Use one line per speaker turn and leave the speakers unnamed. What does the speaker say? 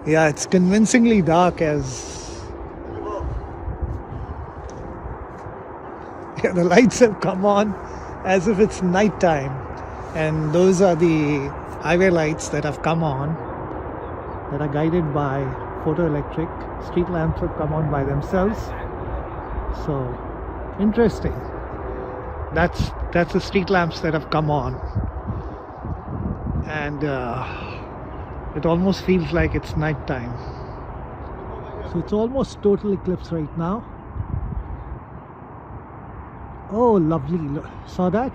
Yeah, it's convincingly dark as yeah, the lights have come on as if it's nighttime. And those are the highway lights that have come on that are guided by photoelectric. Street lamps have come on by themselves. So interesting. That's the street lamps that have come on. And it almost feels like it's nighttime. So it's almost total eclipse right now. Oh, lovely. Saw that?